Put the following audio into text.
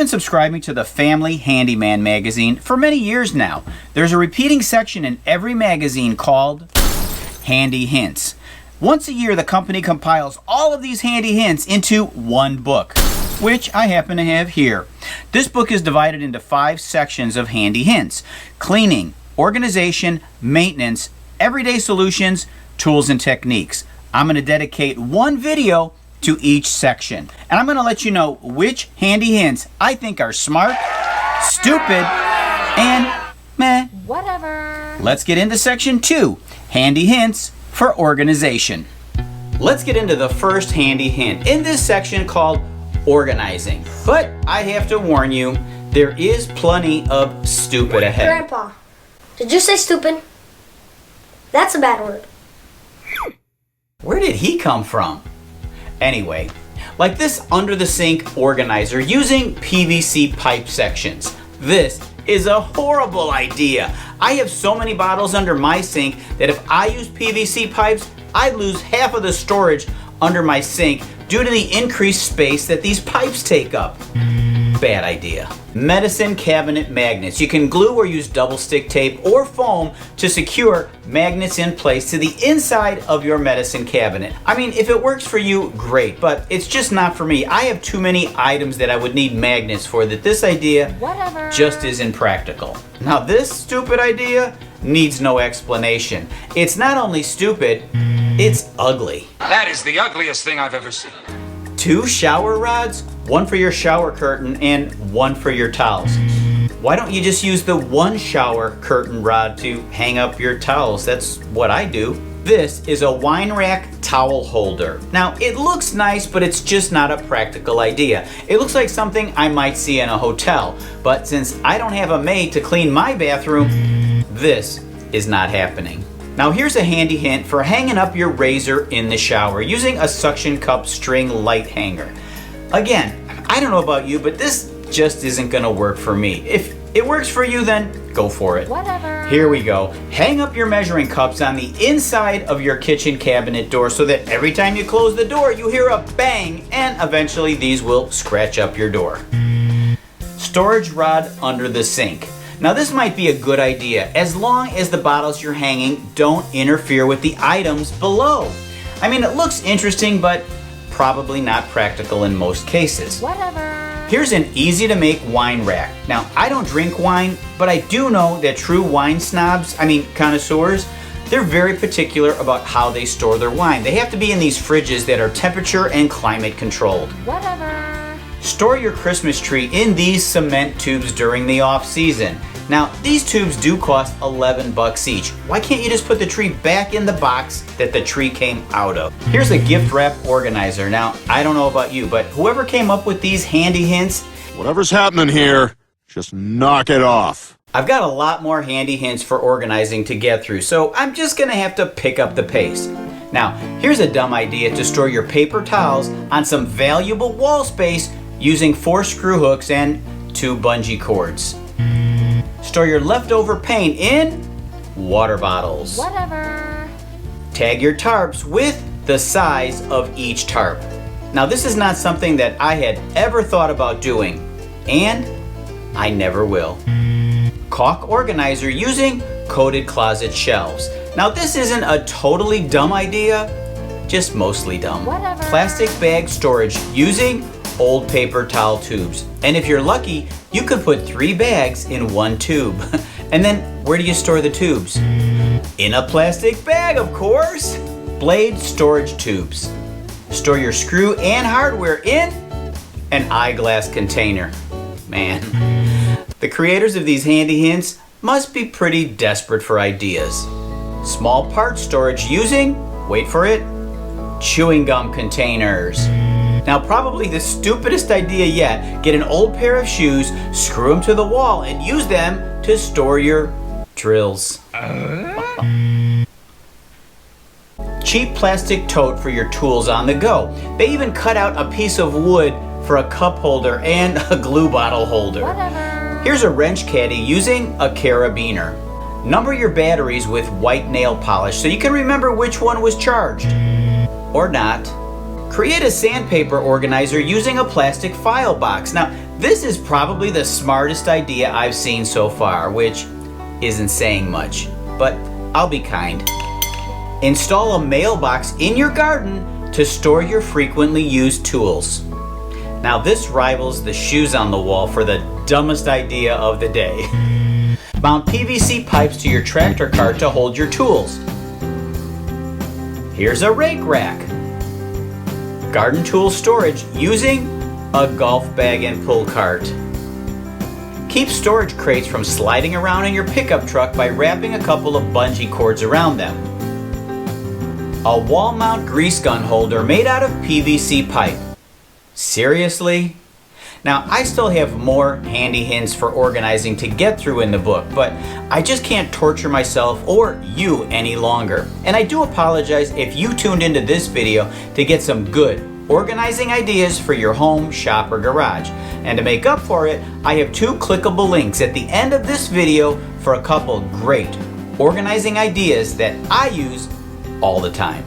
been subscribing to the Family Handyman magazine for many years now. There's a repeating section in every magazine called Handy Hints. Once a year, the company compiles all of these handy hints into one book, which I happen to have here. This book is divided into 5 sections of handy hints: cleaning, organization, maintenance, everyday solutions, tools and techniques. I'm going to dedicate one video to each section, and I'm going to let you know which handy hints I think are smart, stupid, and meh. Whatever. Let's get into section 2, handy hints for organization. Let's get into the first handy hint in this section called organizing. But I have to warn you, there is plenty of stupid ahead. Grandpa, did you say stupid? That's a bad word. Where did he come from? Anyway, like this under the sink organizer using PVC pipe sections. This is a horrible idea. I have so many bottles under my sink that if I use PVC pipes, I'd lose half of the storage under my sink due to the increased space that these pipes take up. Bad idea. Medicine cabinet magnets. You can glue or use double stick tape or foam to secure magnets in place to the inside of your medicine cabinet. I mean, if it works for you, great, but it's just not for me. I have too many items that I would need magnets for that this idea just isn't practical. Now this stupid idea needs no explanation. It's not only stupid, it's ugly. That is the ugliest thing I've ever seen. 2 shower rods, one for your shower curtain and one for your towels. Why don't you just use the one shower curtain rod to hang up your towels? That's what I do. This is a wine rack towel holder. Now, it looks nice, but it's just not a practical idea. It looks like something I might see in a hotel, but since I don't have a maid to clean my bathroom, this is not happening. Now here's a handy hint for hanging up your razor in the shower using a suction cup string light hanger. Again, I don't know about you, but this just isn't gonna work for me. If it works for you, then go for it. Whatever. Here we go. Hang up your measuring cups on the inside of your kitchen cabinet door so that every time you close the door, you hear a bang, and eventually these will scratch up your door. Storage rod under the sink. Now this might be a good idea as long as the bottles you're hanging don't interfere with the items below. I mean, it looks interesting, but probably not practical in most cases. Whatever. Here's an easy to make wine rack. Now, I don't drink wine, but I do know that true wine snobs, connoisseurs, they're very particular about how they store their wine. They have to be in these fridges that are temperature and climate controlled. Whatever. Store your Christmas tree in these cement tubes during the off season. Now, these tubes do cost $11 each. Why can't you just put the tree back in the box that the tree came out of? Here's a gift wrap organizer. Now, I don't know about you, but whoever came up with these handy hints, whatever's happening here, just knock it off. I've got a lot more handy hints for organizing to get through, so I'm just gonna have to pick up the pace. Now, here's a dumb idea to store your paper towels on some valuable wall space using 4 screw hooks and 2 bungee cords. Store your leftover paint in water bottles. Whatever. Tag your tarps with the size of each tarp. Now this is not something that I had ever thought about doing, and I never will. Caulk organizer using coated closet shelves. Now this isn't a totally dumb idea, just mostly dumb. Whatever. Plastic bag storage using old paper towel tubes. And if you're lucky, you could put 3 bags in 1 tube. And then where do you store the tubes? In a plastic bag, of course. Blade storage tubes. Store your screw and hardware in an eyeglass container. Man, the creators of these handy hints must be pretty desperate for ideas. Small part storage using, wait for it, chewing gum containers. Now, probably the stupidest idea yet, get an old pair of shoes, screw them to the wall, and use them to store your drills. Cheap plastic tote for your tools on the go. They even cut out a piece of wood for a cup holder and a glue bottle holder. Whatever. Here's a wrench caddy using a carabiner. Number your batteries with white nail polish so you can remember which one was charged. Or not. Create a sandpaper organizer using a plastic file box. Now, This is probably the smartest idea I've seen so far, which isn't saying much, but I'll be kind. Install a mailbox in your garden to store your frequently used tools. Now this rivals the shoes on the wall for the dumbest idea of the day. Mount PVC pipes to your tractor cart to hold your tools. Here's a rake rack. Garden tool storage using a golf bag and pull cart. Keep storage crates from sliding around in your pickup truck by wrapping a couple of bungee cords around them. A wall mount grease gun holder made out of PVC pipe. Seriously? Now, I still have more handy hints for organizing to get through in the book, but I just can't torture myself or you any longer. And I do apologize if you tuned into this video to get some good organizing ideas for your home, shop, or garage. And to make up for it, I have 2 clickable links at the end of this video for a couple great organizing ideas that I use all the time.